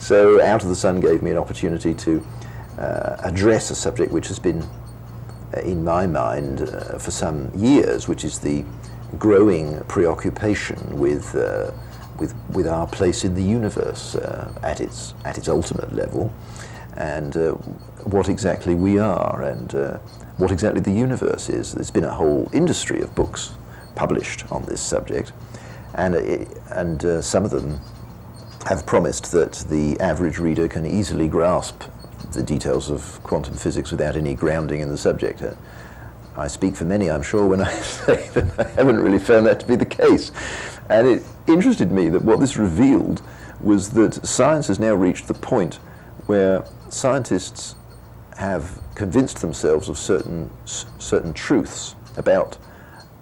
So Out of the Sun gave me an opportunity to address a subject which has been in my mind for some years, which is the growing preoccupation with our place in the universe at its ultimate level, and what exactly we are, and what exactly the universe is. There's been a whole industry of books published on this subject, and some of them have promised that the average reader can easily grasp the details of quantum physics without any grounding in the subject. I speak for many, I'm sure, when I say that I haven't really found that to be the case. And it interested me that what this revealed was that science has now reached the point where scientists have convinced themselves of certain truths about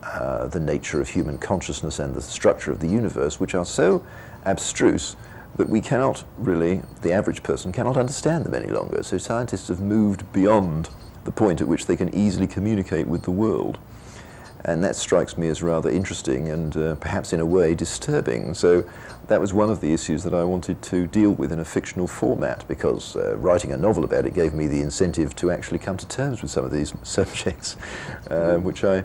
the nature of human consciousness and the structure of the universe, which are so abstruse that we cannot really, the average person cannot understand them any longer. So scientists have moved beyond the point at which they can easily communicate with the world. And that strikes me as rather interesting and perhaps in a way disturbing. So that was one of the issues that I wanted to deal with in a fictional format, because writing a novel about it gave me the incentive to actually come to terms with some of these subjects, which I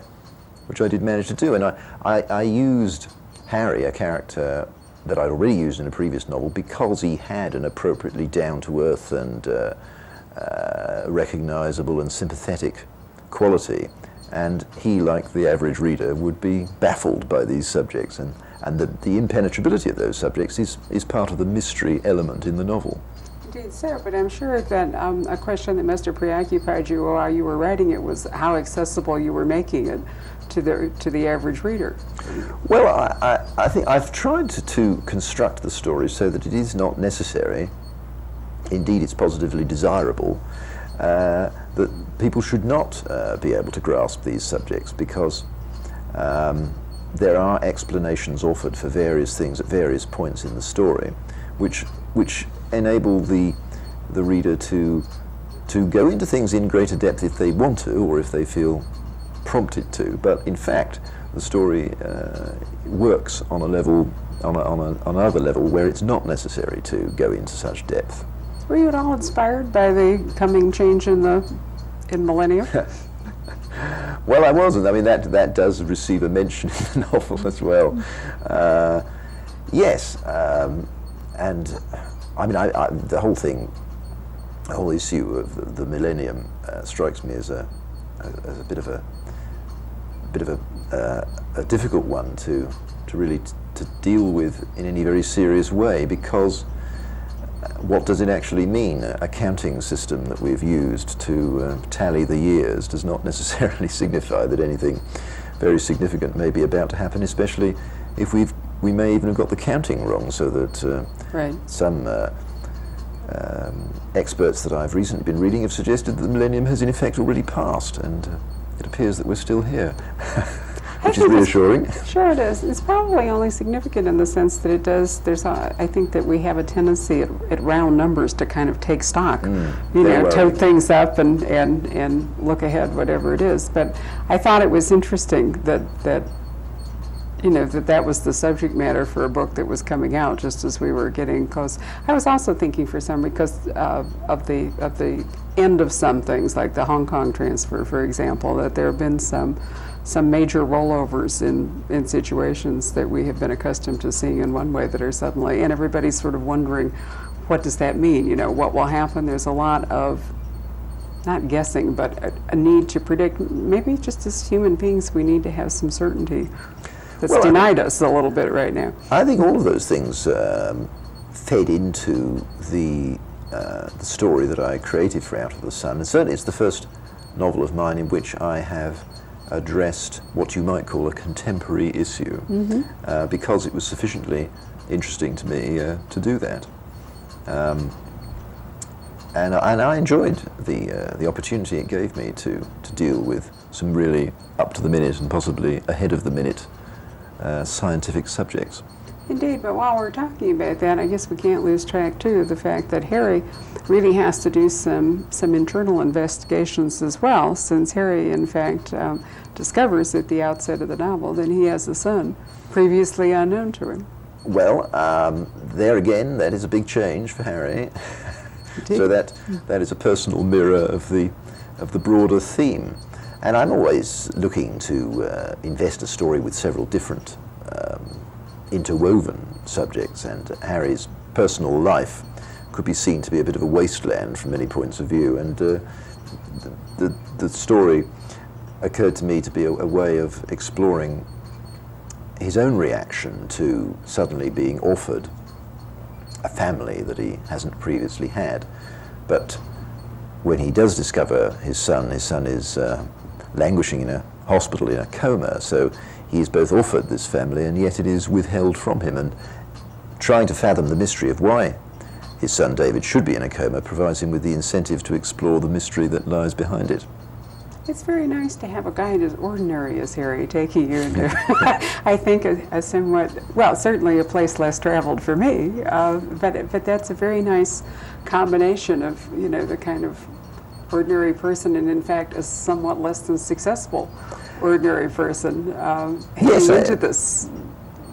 did manage to do. And I used Harry, a character that I'd already used in a previous novel, because he had an appropriately down-to-earth and recognizable and sympathetic quality. And he, like the average reader, would be baffled by these subjects, and the impenetrability of those subjects is part of the mystery element in the novel. Indeed, so, but I'm sure that a question that must have preoccupied you while you were writing it was how accessible you were making it to the average reader. Well, I think I've tried to construct the story so that it is not necessary, indeed it's positively desirable, that people should not be able to grasp these subjects, because there are explanations offered for various things at various points in the story, which enable the reader to go into things in greater depth if they want to, or if they feel prompted to. But in fact, the story works on a level, on another level, where it's not necessary to go into such depth. Were you at all inspired by the coming change in millennium? Well, I wasn't. I mean, that does receive a mention in the novel as well. Yes, and I mean, the whole thing, the whole issue of the millennium strikes me as a bit of a difficult one to really to deal with in any very serious way, because what does it actually mean? A counting system that we've used to tally the years does not necessarily signify that anything very significant may be about to happen, especially if we may even have got the counting wrong, so that right. Some experts that I've recently been reading have suggested that the millennium has in effect already passed, and it appears that we're still here. Which is reassuring. Sure it is. It's probably only significant in the sense that it does, I think that we have a tendency at round numbers to kind of take stock, tote things up and look ahead, whatever it is. But I thought it was interesting that that was the subject matter for a book that was coming out just as we were getting close. I was also thinking for some, because of the end of some things, like the Hong Kong transfer, for example, that there have been some major rollovers in situations that we have been accustomed to seeing in one way that are suddenly, and everybody's sort of wondering, what does that mean? What will happen? There's a lot of, not guessing, but a need to predict. Maybe just as human beings, we need to have some certainty that's denied us a little bit right now. I think all of those things fed into the story that I created for Out of the Sun. And certainly it's the first novel of mine in which I have addressed what you might call a contemporary issue, because it was sufficiently interesting to me to do that. And I enjoyed the opportunity it gave me to deal with some really up-to-the-minute and possibly ahead-of-the-minute scientific subjects. Indeed, but while we're talking about that, I guess we can't lose track, too, of the fact that Harry really has to do some internal investigations as well, since Harry, in fact, discovers at the outset of the novel that he has a son previously unknown to him. Well, there again, that is a big change for Harry. So that is a personal mirror of the broader theme. And I'm always looking to invest a story with several different interwoven subjects, and Harry's personal life could be seen to be a bit of a wasteland from many points of view, and the story occurred to me to be a way of exploring his own reaction to suddenly being offered a family that he hasn't previously had. But when he does discover his son is languishing in a hospital in a coma, so he is both offered this family and yet it is withheld from him, and trying to fathom the mystery of why his son David should be in a coma provides him with the incentive to explore the mystery that lies behind it. It's very nice to have a guy as ordinary as Harry taking you into, I think, a somewhat, well, certainly a place less traveled for me, but that's a very nice combination of, you know, the kind of ordinary person and, in fact, a somewhat less than successful ordinary person heading into this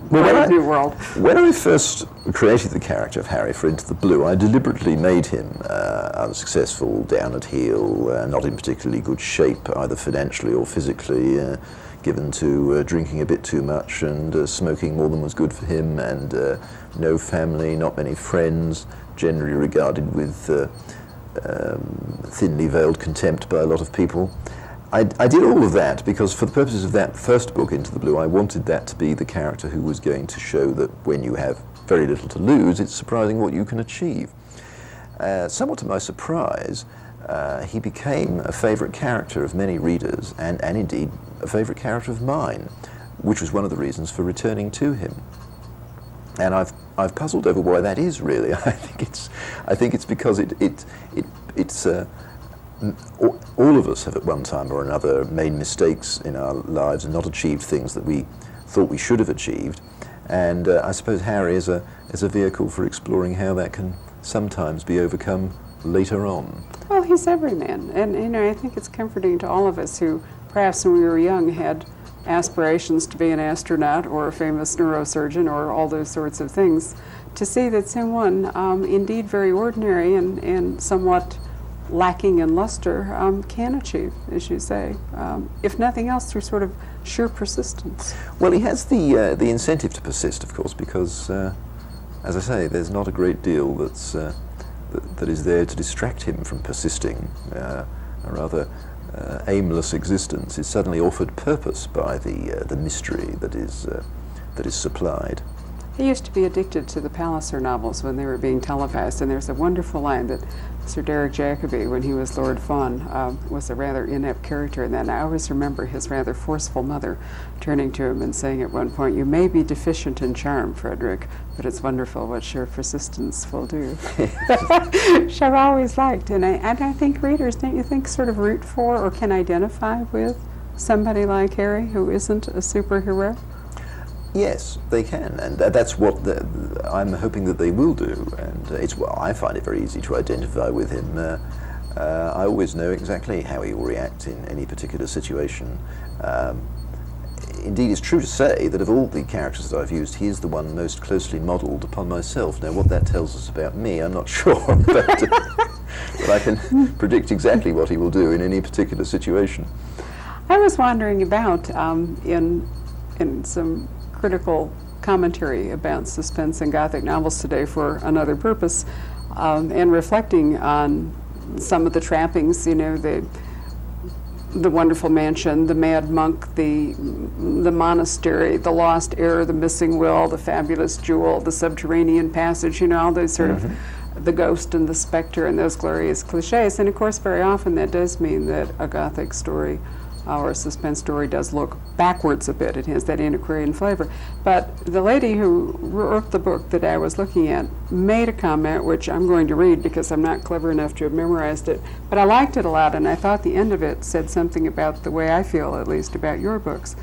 new world. When I first created the character of Harry for Into the Blue, I deliberately made him unsuccessful, down at heel, not in particularly good shape, either financially or physically, given to drinking a bit too much and smoking more than was good for him, and no family, not many friends, generally regarded with thinly veiled contempt by a lot of people. I did all of that because for the purposes of that first book, Into the Blue, I wanted that to be the character who was going to show that when you have very little to lose, it's surprising what you can achieve. Somewhat to my surprise, he became a favourite character of many readers, and indeed a favourite character of mine, which was one of the reasons for returning to him. And I've puzzled over why that is, really. I think it's because it's all of us have at one time or another made mistakes in our lives and not achieved things that we thought we should have achieved. And I suppose Harry is a vehicle for exploring how that can sometimes be overcome later on. Well, he's every man, and you know, I think it's comforting to all of us who perhaps when we were young had aspirations to be an astronaut or a famous neurosurgeon or all those sorts of things, to see that someone indeed very ordinary and somewhat lacking in luster can achieve, as you say, if nothing else, through sort of sheer persistence. Well, he has the incentive to persist, of course, because, as I say, there's not a great deal that is there to distract him from persisting. A rather aimless existence is suddenly offered purpose by the mystery that is supplied. I used to be addicted to the Palliser novels when they were being televised, and there's a wonderful line that Sir Derek Jacobi, when he was Lord Fawn, was a rather inept character in that. And I always remember his rather forceful mother turning to him and saying at one point, "You may be deficient in charm, Frederick, but it's wonderful what sheer persistence will do." Which I've always liked, and I think readers, don't you think, sort of root for or can identify with somebody like Harry who isn't a superhero? Yes, they can, and that's what I'm hoping that they will do. And I find it very easy to identify with him. I always know exactly how he will react in any particular situation. Indeed, it's true to say that of all the characters that I've used, he is the one most closely modelled upon myself. Now, what that tells us about me, I'm not sure, but I can predict exactly what he will do in any particular situation. I was wandering about in some critical commentary about suspense and Gothic novels today for another purpose, and reflecting on some of the trappings, you know, the wonderful mansion, the mad monk, the monastery, the lost heir, the missing will, the fabulous jewel, the subterranean passage, you know, all those sort of the ghost and the specter and those glorious cliches. And of course, very often that does mean that a Gothic story or a suspense story does look backwards a bit. It has that antiquarian flavor. But the lady who wrote the book that I was looking at made a comment, which I'm going to read because I'm not clever enough to have memorized it, but I liked it a lot, and I thought the end of it said something about the way I feel, at least, about your books.